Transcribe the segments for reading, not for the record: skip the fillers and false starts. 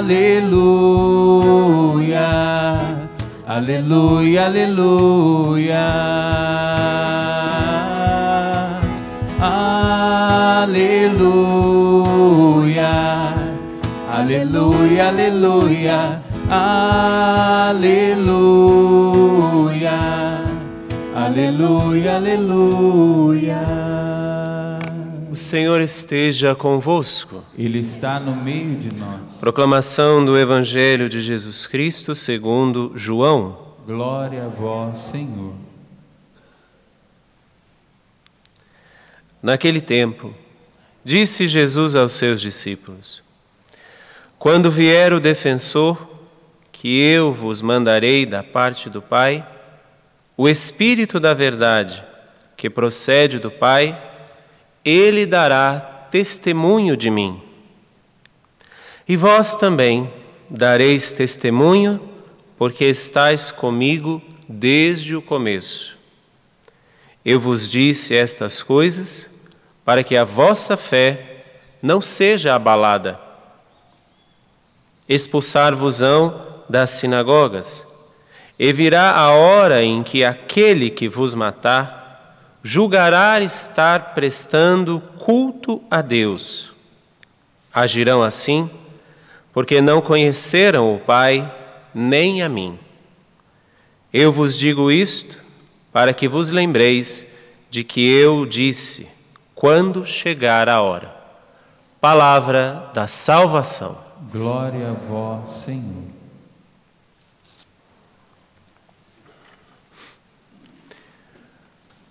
aleluia, aleluia, aleluia, aleluia, aleluia, aleluia, aleluia, aleluia. O Senhor esteja convosco. Ele está no meio de nós. Proclamação do Evangelho de Jesus Cristo segundo João. Glória a vós, Senhor. Naquele tempo, disse Jesus aos seus discípulos: quando vier o defensor, que eu vos mandarei da parte do Pai, o Espírito da verdade, que procede do Pai, ele dará testemunho de mim. E vós também dareis testemunho, porque estáis comigo desde o começo. Eu vos disse estas coisas para que a vossa fé não seja abalada. Expulsar-vos-ão das sinagogas, e virá a hora em que aquele que vos matar julgará estar prestando culto a Deus. Agirão assim, porque não conheceram o Pai, nem a mim. Eu vos digo isto, para que vos lembreis de que eu disse, quando chegar a hora. Palavra da salvação. Glória a vós, Senhor.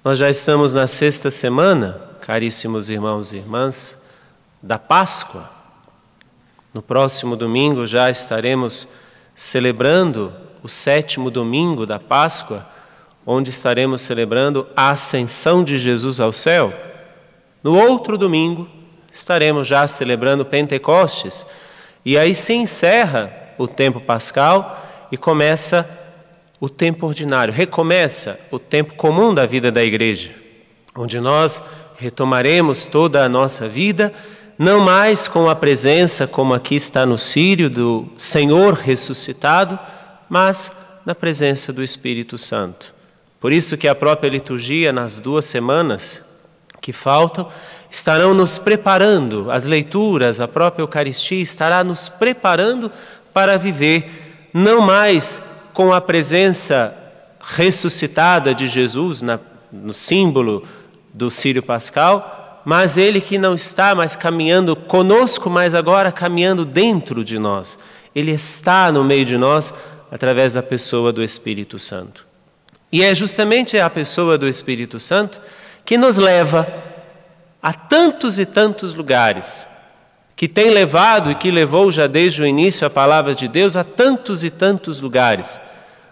Nós já estamos na sexta semana, caríssimos irmãos e irmãs, da Páscoa. No próximo domingo já estaremos celebrando o 7º domingo da Páscoa, onde estaremos celebrando a ascensão de Jesus ao céu. No outro domingo estaremos já celebrando Pentecostes, e aí se encerra o tempo pascal e começa o tempo ordinário, recomeça o tempo comum da vida da igreja, onde nós retomaremos toda a nossa vida, não mais com a presença, como aqui está no Círio, do Senhor ressuscitado, mas na presença do Espírito Santo. Por isso que a própria liturgia, nas 2 semanas que faltam, estarão nos preparando, as leituras, a própria Eucaristia estará nos preparando para viver não mais com a presença ressuscitada de Jesus no símbolo do Círio Pascal, mas ele que não está mais caminhando conosco, mas agora caminhando dentro de nós. Ele está no meio de nós através da pessoa do Espírito Santo. E é justamente a pessoa do Espírito Santo que nos leva a tantos e tantos lugares, que tem levado e que levou já desde o início a palavra de Deus a tantos e tantos lugares.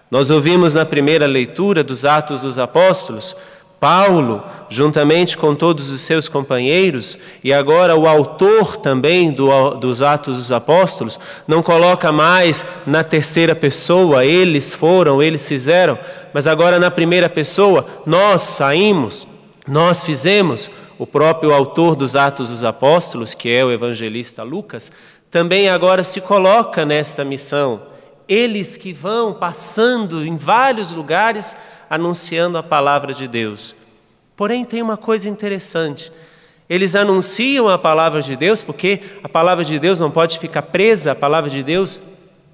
Nós ouvimos na primeira leitura dos Atos dos Apóstolos, Paulo, juntamente com todos os seus companheiros, e agora o autor também dos Atos dos Apóstolos, não coloca mais na terceira pessoa, eles foram, eles fizeram, mas agora na primeira pessoa, nós saímos, nós fizemos. O próprio autor dos Atos dos Apóstolos, que é o evangelista Lucas, também agora se coloca nesta missão. Eles que vão passando em vários lugares anunciando a palavra de Deus. Porém, tem uma coisa interessante. Eles anunciam a palavra de Deus porque a palavra de Deus não pode ficar presa, a palavra de Deus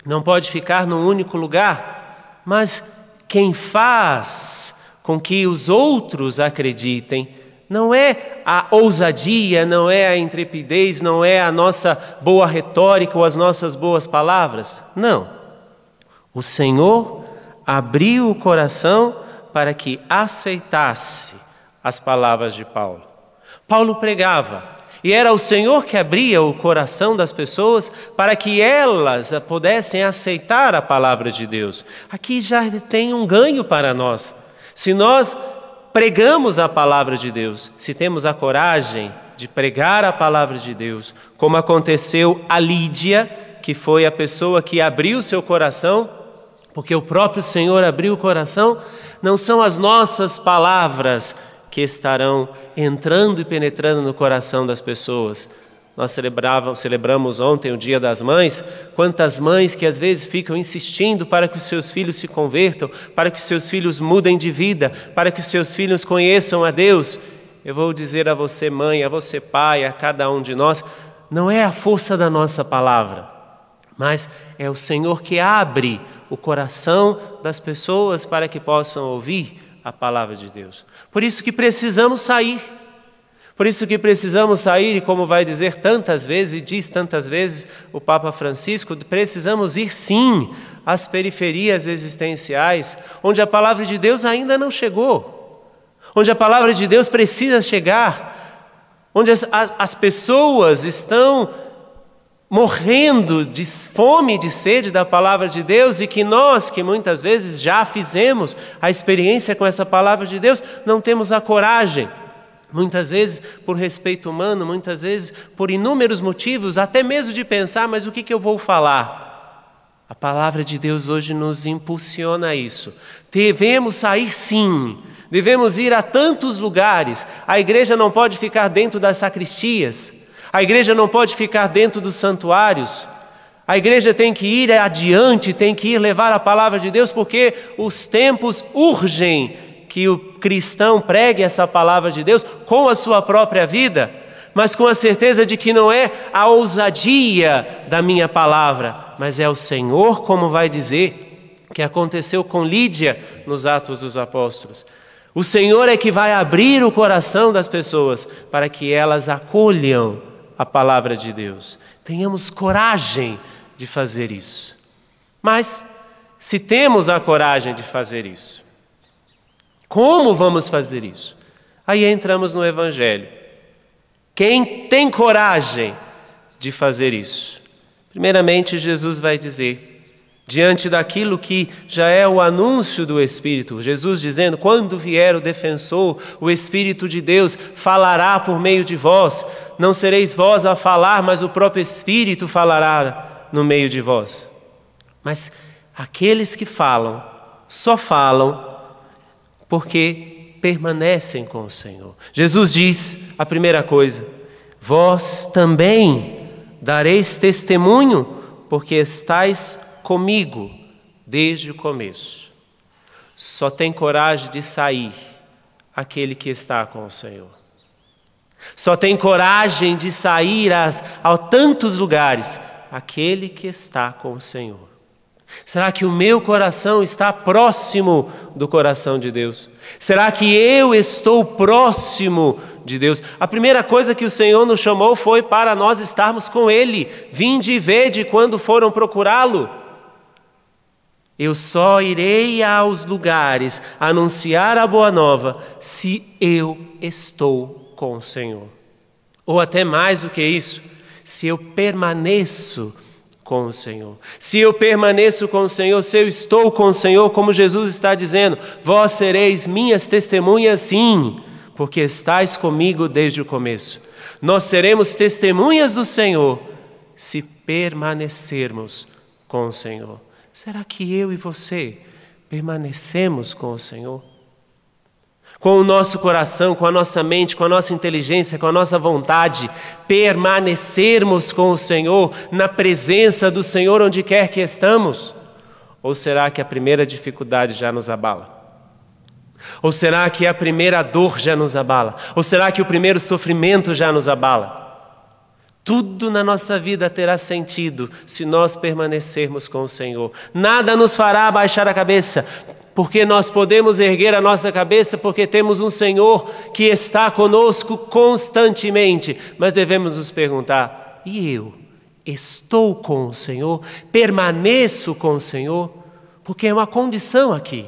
não pode ficar num único lugar. Mas quem faz com que os outros acreditem não é a ousadia, não é a intrepidez, não é a nossa boa retórica ou as nossas boas palavras. Não. O Senhor abriu o coração para que aceitasse as palavras de Paulo. Paulo pregava, e era o Senhor que abria o coração das pessoas para que elas pudessem aceitar a palavra de Deus. Aqui já tem um ganho para nós. Se nós pregamos a palavra de Deus, se temos a coragem de pregar a palavra de Deus, como aconteceu a Lídia, que foi a pessoa que abriu seu coração, porque o próprio Senhor abriu o coração, não são as nossas palavras que estarão entrando e penetrando no coração das pessoas, Nós celebramos ontem o Dia das Mães. Quantas mães que às vezes ficam insistindo para que os seus filhos se convertam, para que os seus filhos mudem de vida, para que os seus filhos conheçam a Deus. Eu vou dizer a você, mãe, a você, pai, a cada um de nós, não é a força da nossa palavra, mas é o Senhor que abre o coração das pessoas para que possam ouvir a palavra de Deus. Por isso que precisamos sair. Por isso que precisamos sair, e como vai dizer tantas vezes, e diz tantas vezes o Papa Francisco, precisamos ir sim às periferias existenciais, onde a palavra de Deus ainda não chegou, onde a palavra de Deus precisa chegar, onde as pessoas estão morrendo de fome e de sede da palavra de Deus, e que nós, que muitas vezes já fizemos a experiência com essa palavra de Deus, não temos a coragem. Muitas vezes por respeito humano, muitas vezes por inúmeros motivos, até mesmo de pensar, mas o que eu vou falar? A palavra de Deus hoje nos impulsiona a isso. Devemos sair sim, devemos ir a tantos lugares. A igreja não pode ficar dentro das sacristias, a igreja não pode ficar dentro dos santuários. A igreja tem que ir adiante, tem que ir levar a palavra de Deus, porque os tempos urgem que o cristão pregue essa palavra de Deus com a sua própria vida, mas com a certeza de que não é a ousadia da minha palavra, mas é o Senhor, como vai dizer, que aconteceu com Lídia nos Atos dos Apóstolos. O Senhor é que vai abrir o coração das pessoas para que elas acolham a palavra de Deus. Tenhamos coragem de fazer isso. Mas, se temos a coragem de fazer isso, como vamos fazer isso? Aí entramos no Evangelho. Quem tem coragem de fazer isso? Primeiramente, Jesus vai dizer, diante daquilo que já é o anúncio do Espírito, Jesus dizendo, quando vier o defensor, o Espírito de Deus falará por meio de vós. Não sereis vós a falar, mas o próprio Espírito falará no meio de vós. Mas aqueles que falam, só falam porque permanecem com o Senhor. Jesus diz a primeira coisa, vós também dareis testemunho, porque estáis comigo desde o começo. Só tem coragem de sair aquele que está com o Senhor. Só tem coragem de sair a tantos lugares aquele que está com o Senhor. Será que o meu coração está próximo do coração de Deus? Será que eu estou próximo de Deus? A primeira coisa que o Senhor nos chamou foi para nós estarmos com Ele. Vinde e vede quando foram procurá-lo. Eu só irei aos lugares anunciar a boa nova se eu estou com o Senhor. Ou até mais do que isso, se eu permaneço com o Senhor. Se eu permaneço com o Senhor, se eu estou com o Senhor, como Jesus está dizendo, vós sereis minhas testemunhas sim, porque estáis comigo desde o começo. Nós seremos testemunhas do Senhor se permanecermos com o Senhor. Será que eu e você permanecemos com o Senhor? Com o nosso coração, com a nossa mente, com a nossa inteligência, com a nossa vontade, permanecermos com o Senhor, na presença do Senhor onde quer que estamos? Ou será que a primeira dificuldade já nos abala? Ou será que a primeira dor já nos abala? Ou será que o primeiro sofrimento já nos abala? Tudo na nossa vida terá sentido se nós permanecermos com o Senhor. Nada nos fará abaixar a cabeça, porque nós podemos erguer a nossa cabeça, porque temos um Senhor que está conosco constantemente. Mas devemos nos perguntar, e eu? Estou com o Senhor? Permaneço com o Senhor? Porque é uma condição aqui.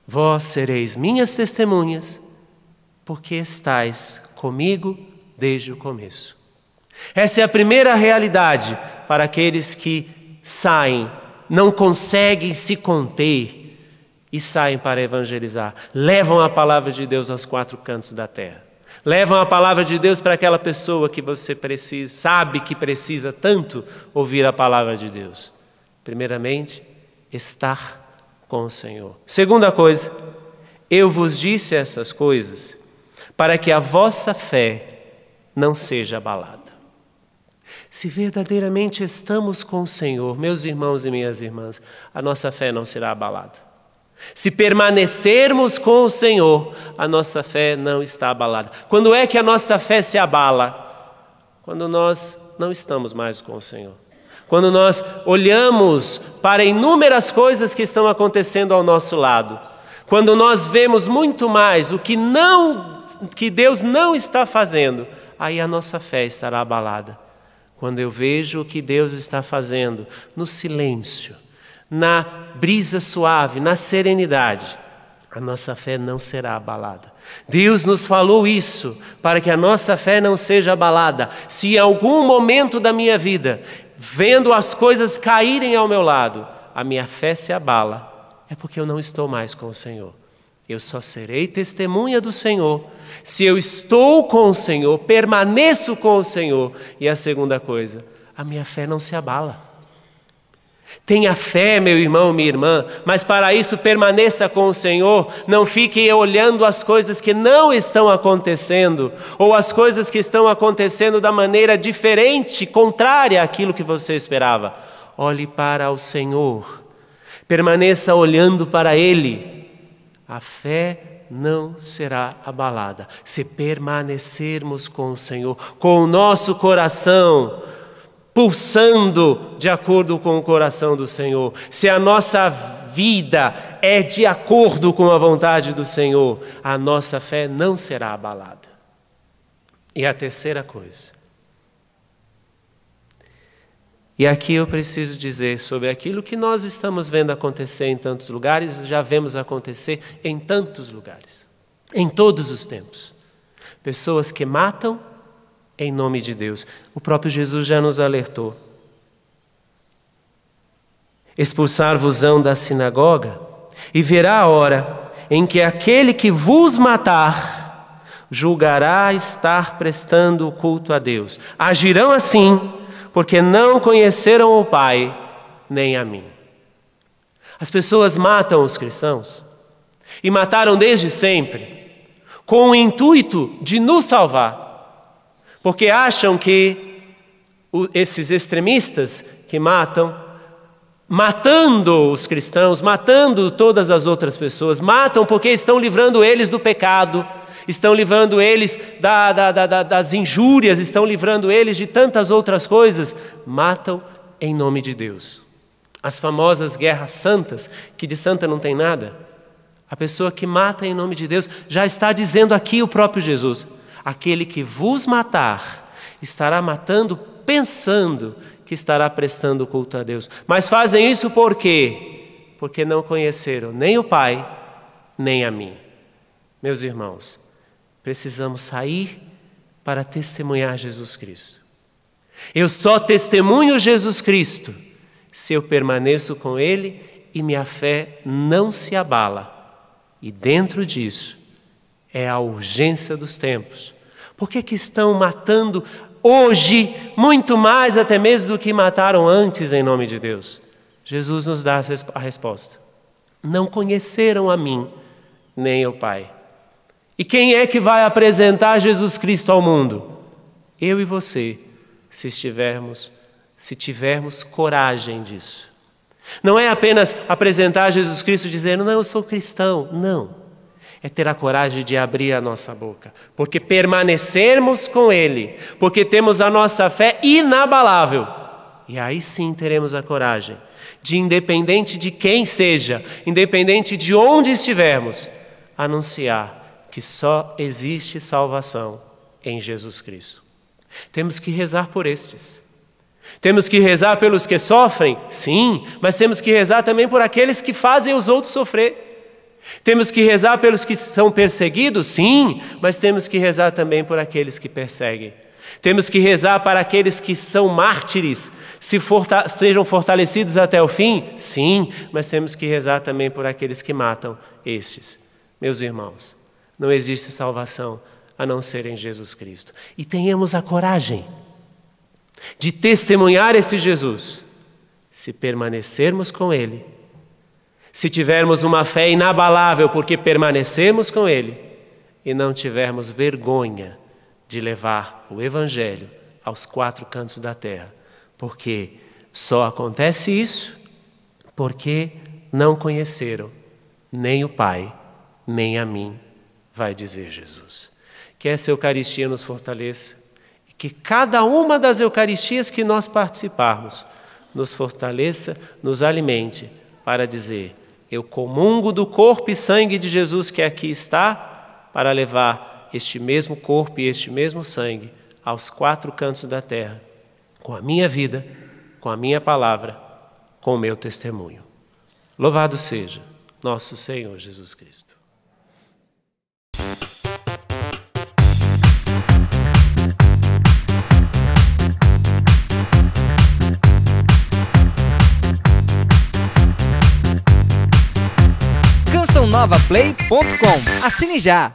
Vós sereis minhas testemunhas, porque estáis comigo desde o começo. Essa é a primeira realidade para aqueles que saem, não conseguem se conter e saem para evangelizar. Levam a palavra de Deus aos quatro cantos da terra. Levam a palavra de Deus para aquela pessoa que você sabe que precisa tanto ouvir a palavra de Deus. Primeiramente, estar com o Senhor. Segunda coisa, eu vos disse essas coisas para que a vossa fé não seja abalada. Se verdadeiramente estamos com o Senhor, meus irmãos e minhas irmãs, a nossa fé não será abalada. Se permanecermos com o Senhor, a nossa fé não está abalada. Quando é que a nossa fé se abala? Quando nós não estamos mais com o Senhor. Quando nós olhamos para inúmeras coisas que estão acontecendo ao nosso lado. Quando nós vemos muito mais o que Deus não está fazendo, aí a nossa fé estará abalada. Quando eu vejo o que Deus está fazendo no silêncio, na brisa suave, na serenidade, a nossa fé não será abalada. Deus nos falou isso para que a nossa fé não seja abalada. Se em algum momento da minha vida, vendo as coisas caírem ao meu lado, a minha fé se abala, é porque eu não estou mais com o Senhor. Eu só serei testemunha do Senhor se eu estou com o Senhor, permaneço com o Senhor. E a segunda coisa, a minha fé não se abala. Tenha fé, meu irmão, minha irmã, mas para isso permaneça com o Senhor. Não fique olhando as coisas que não estão acontecendo, ou as coisas que estão acontecendo da maneira diferente, contrária àquilo que você esperava. Olhe para o Senhor, permaneça olhando para Ele. A fé não será abalada se permanecermos com o Senhor, com o nosso coração pulsando de acordo com o coração do Senhor. Se a nossa vida é de acordo com a vontade do Senhor, a nossa fé não será abalada. E a terceira coisa, e aqui eu preciso dizer sobre aquilo que nós estamos vendo acontecer em tantos lugares, já vemos acontecer em tantos lugares, em todos os tempos. Pessoas que matam em nome de Deus. O próprio Jesus já nos alertou. Expulsar-vos-ão da sinagoga, e verá a hora em que aquele que vos matar julgará estar prestando o culto a Deus. Agirão assim, porque não conheceram o Pai, nem a mim. As pessoas matam os cristãos, e mataram desde sempre, com o intuito de nos salvar, porque acham que esses extremistas que matando os cristãos, matando todas as outras pessoas, matam porque estão livrando eles do pecado, estão livrando eles das injúrias, estão livrando eles de tantas outras coisas, matam em nome de Deus. As famosas guerras santas, que de santa não tem nada, a pessoa que mata em nome de Deus, já está dizendo aqui o próprio Jesus, aquele que vos matar, estará matando pensando que estará prestando culto a Deus. Mas fazem isso por quê? Porque não conheceram nem o Pai, nem a mim. Meus irmãos, precisamos sair para testemunhar Jesus Cristo. Eu só testemunho Jesus Cristo se eu permaneço com Ele e minha fé não se abala. E dentro disso é a urgência dos tempos. Por que estão matando hoje muito mais até mesmo do que mataram antes em nome de Deus? Jesus nos dá a resposta. Não conheceram a mim, nem o Pai. E quem é que vai apresentar Jesus Cristo ao mundo? Eu e você, se tivermos coragem disso. Não é apenas apresentar Jesus Cristo dizendo, não, eu sou cristão. Não. É ter a coragem de abrir a nossa boca. Porque permanecermos com Ele, porque temos a nossa fé inabalável. E aí sim teremos a coragem de, independente de quem seja, independente de onde estivermos, anunciar que só existe salvação em Jesus Cristo. Temos que rezar por estes. Temos que rezar pelos que sofrem, sim, mas temos que rezar também por aqueles que fazem os outros sofrer. Temos que rezar pelos que são perseguidos, sim, mas temos que rezar também por aqueles que perseguem. Temos que rezar para aqueles que são mártires, sejam fortalecidos até o fim, sim, mas temos que rezar também por aqueles que matam estes. Meus irmãos, não existe salvação a não ser em Jesus Cristo. E tenhamos a coragem de testemunhar esse Jesus, se permanecermos com Ele, se tivermos uma fé inabalável porque permanecemos com Ele e não tivermos vergonha de levar o Evangelho aos 4 cantos da terra. Porque só acontece isso porque não conheceram nem o Pai, nem a mim, vai dizer Jesus. Que essa Eucaristia nos fortaleça e que cada uma das Eucaristias que nós participarmos nos fortaleça, nos alimente para dizer: eu comungo do corpo e sangue de Jesus que aqui está, para levar este mesmo corpo e este mesmo sangue aos 4 cantos da terra, com a minha vida, com a minha palavra, com o meu testemunho. Louvado seja nosso Senhor Jesus Cristo. CançãoNovaPlay.com. Assine já!